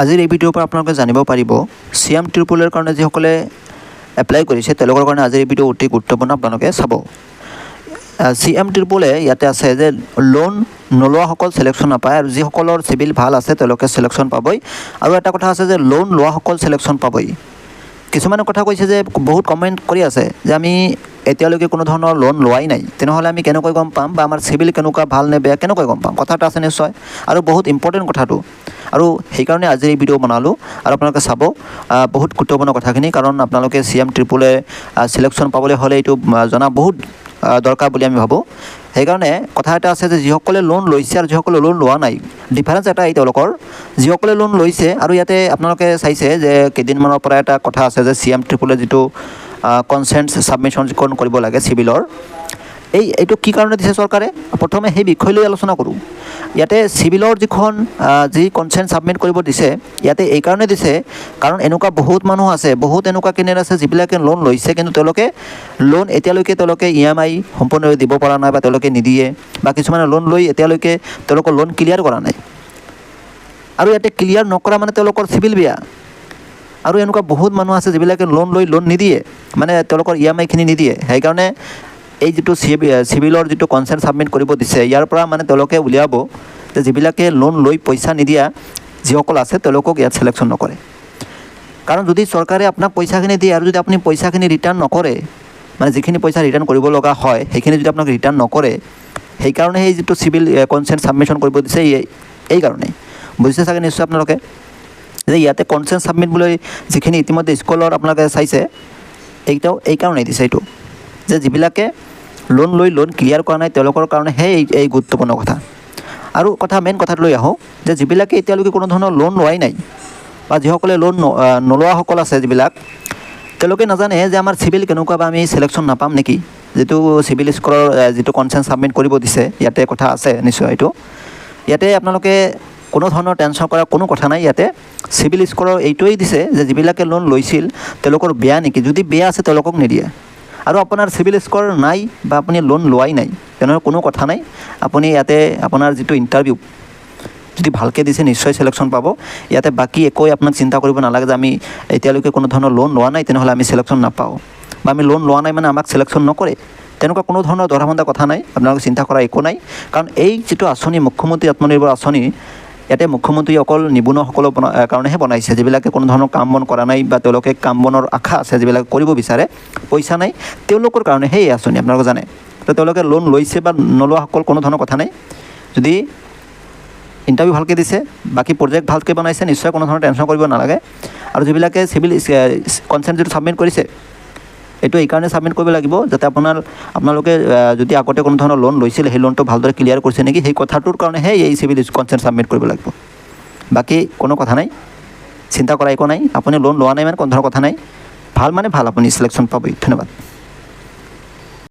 আজিৰ এই ভিডিঅ'ৰ পৰা আপোনালোকে জানিব পাৰিব CM ট্ৰিপলৰ কাৰণে যিসকলে এপ্লাই কৰিছে তেওঁলোকৰ কাৰণে আজিৰ এই ভিডিঅ' অতি গুৰুত্বপূৰ্ণ, আপোনালোকে চাব। CM ট্ৰিপলে ইয়াতে আছে যে লোন নোলোৱাসকল চিলেকশ্যন নাপায় আৰু যিসকলৰ চিভিল ভাল আছে তেওঁলোকে চিলেকশ্যন পাবই। আৰু এটা কথা আছে যে লোন লোৱাসকল চিলেকশ্যন পাবই। কিছুমানে কথা কৈছে যে বহুত কমেণ্ট কৰি আছে যে আমি এতিয়ালৈকে কোনো ধৰণৰ লোন লোৱাই নাই, তেনেহ'লে আমি কেনেকৈ গম পাম বা আমাৰ চিভিল কেনেকুৱা ভাল নে বেয়া কেনেকৈ গম পাম? কথা এটা আছে নিশ্চয়, আৰু বহুত ইম্পৰ্টেণ্ট কথাটো, আৰু সেইকাৰণে আজি এই ভিডিঅ' বনালোঁ। আৰু আপোনালোকে চাব বহুত গুৰুত্বপূৰ্ণ কথাখিনি, কাৰণ আপোনালোকে CM ট্ৰিপলে চিলেকশ্যন পাবলৈ হ'লে এইটো জনা বহুত দৰকাৰ বুলি আমি ভাবোঁ। সেইকাৰণে কথা এটা আছে যে যিসকলে লোন লৈছে আৰু যিসকলে লোন লোৱা নাই, ডিফাৰেঞ্চ এটাই তেওঁলোকৰ। যিসকলে লোন লৈছে, আৰু ইয়াতে আপোনালোকে চাইছে যে কেইদিনমানৰ পৰা এটা কথা আছে যে CM ট্ৰিপলে যিটো কনচেণ্ট ছাবমিশ্যন কৰিব লাগে চিভিলৰ, এইটো কি কাৰণে দিছে চৰকাৰে? প্ৰথমে সেই বিষয় লৈ আলোচনা কৰোঁ। ইয়াতে চিভিলৰ যি কনচেণ্ট ছাবমিট কৰিব দিছে, ইয়াতে এই কাৰণে দিছে কাৰণ এনেকুৱা বহুত মানুহ আছে, বহুত এনেকুৱা কেণ্ডিডেট আছে যিবিলাকে লোন লৈছে কিন্তু তেওঁলোকে লোন এতিয়ালৈকে EMI সম্পূৰ্ণভাৱে দিব পৰা নাই বা তেওঁলোকে নিদিয়ে, বা কিছুমানে লোন লৈ এতিয়ালৈকে তেওঁলোকৰ লোন ক্লিয়াৰ কৰা নাই। আৰু ইয়াতে ক্লিয়াৰ নকৰা মানে তেওঁলোকৰ চিভিল বেয়া। আৰু এনেকুৱা বহুত মানুহ আছে যিবিলাকে লোন লৈ লোন নিদিয়ে, মানে তেওঁলোকৰ EMIখিনি নিদিয়ে। সেইকাৰণে এই যিটো চিভিলৰ যিটো কনচেণ্ট ছাবমিট কৰিব দিছে, ইয়াৰ পৰা মানে তেওঁলোকে উলিয়াব যে যিবিলাকে লোন লৈ পইচা নিদিয়া যিসকল আছে তেওঁলোকক ইয়াত চিলেকশ্যন নকৰে। কাৰণ যদি চৰকাৰে আপোনাক পইচাখিনি দিয়ে আৰু যদি আপুনি পইচাখিনি ৰিটাৰ্ণ নকৰে, মানে যিখিনি পইচা ৰিটাৰ্ণ কৰিব লগা হয় সেইখিনি যদি আপোনাক ৰিটাৰ্ণ নকৰে, সেইকাৰণে সেই যিটো চিভিল কনচেণ্ট ছাবমিশ্যন কৰিব দিছে এই কাৰণেই। বুজিছে চাগে নিশ্চয় আপোনালোকে যে ইয়াতে কনচেণ্ট ছাবমিট বুলি যিখিনি ইতিমধ্যে স্কুলৰ আপোনালোকে চাইছে, এইটাও এই কাৰণেই দিছে, এইটো যে যিবিলাকে লোন লৈ লোন ক্লিয়াৰ কৰা নাই তেওঁলোকৰ কাৰণেহে এই গুৰুত্বপূৰ্ণ কথা। আৰু মেইন কথাটো লৈ আহোঁ যে যিবিলাকে এতিয়ালৈকে কোনো ধৰণৰ লোন লোৱাই নাই বা যিসকলে লোন নোলোৱাসকল আছে যিবিলাক, তেওঁলোকে নাজানে যে আমাৰ চিভিল কেনেকুৱা বা আমি চিলেকশ্যন নাপাম নেকি। যিটো চিভিল স্ক'ৰৰ যিটো কনচেণ্ট ছাবমিট কৰিব দিছে, ইয়াতে কথা আছে নিশ্চয়। ইয়াতে আপোনালোকে কোনো ধৰণৰ টেনশ্যন কৰাৰ কোনো কথা নাই। ইয়াতে চিভিল স্ক'ৰৰ এইটোৱেই দিছে যে যিবিলাকে লোন লৈছিল তেওঁলোকৰ বেয়া নেকি, যদি বেয়া আছে তেওঁলোকক নিদিয়ে। আৰু আপোনাৰ চিভিল স্ক'ৰ নাই বা আপুনি লোন লোৱাই নাই, তেনেহ'লে কোনো কথা নাই। আপুনি ইয়াতে আপোনাৰ যিটো ইণ্টাৰভিউ যদি ভালকৈ দিছে নিশ্চয় চিলেকশ্যন পাব। ইয়াতে বাকী একোৱে আপোনাক চিন্তা কৰিব নালাগে যে আমি এতিয়ালৈকে কোনো ধৰণৰ লোন লোৱা নাই তেনেহ'লে আমি চিলেকশ্যন নাপাওঁ, বা আমি লোন লোৱা নাই মানে আমাক চিলেকশ্যন নকৰে, তেনেকুৱা কোনো ধৰণৰ ধৰা বন্ধা কথা নাই। আপোনালোকে চিন্তা কৰা একো নাই, কাৰণ এই যিটো আঁচনি মুখ্যমন্ত্ৰী আত্মনিৰ্ভৰ আঁচনি, ইয়াতে মুখ্যমন্ত্ৰী অকল নিবনুৱাসকলৰ কাৰণেহে বনাইছে, যিবিলাকে কোনো ধৰণৰ কাম বন কৰা নাই বা তেওঁলোকে কাম বনৰ আশা আছে, যিবিলাকে কৰিব বিচাৰে পইচা নাই, তেওঁলোকৰ কাৰণেহে এই আঁচনি, আপোনালোকে জানে। তো তেওঁলোকে লোন লৈছে বা নোলোৱাসকল কোনো ধৰণৰ কথা নাই। যদি ইণ্টাৰভিউ ভালকৈ দিছে, বাকী প্ৰজেক্ট ভালকৈ বনাইছে, নিশ্চয় কোনো ধৰণৰ টেনশ্যন কৰিব নালাগে। আৰু যিবিলাকে চিভিল কনচেণ্ট যিটো ছাবমিট কৰিছে, এইটো এইকাৰণে ছাবমিট কৰিব লাগিব যাতে আপোনালোকে যদি আগতে কোনো ধৰণৰ লোন লৈছিলে সেই লোনটো ভালদৰে ক্লিয়াৰ কৰিছে নেকি, সেই কথাটোৰ কাৰণেহে এই চিভিল কনচেণ্ট ছাবমিট কৰিব লাগিব। বাকী কোনো কথা নাই, চিন্তা কৰা একো নাই। আপুনি লোন লোৱা নাই মানে কোনো ধৰণৰ কথা নাই, ভাল মানে ভাল, আপুনি চিলেকশ্যন পাবই। ধন্যবাদ।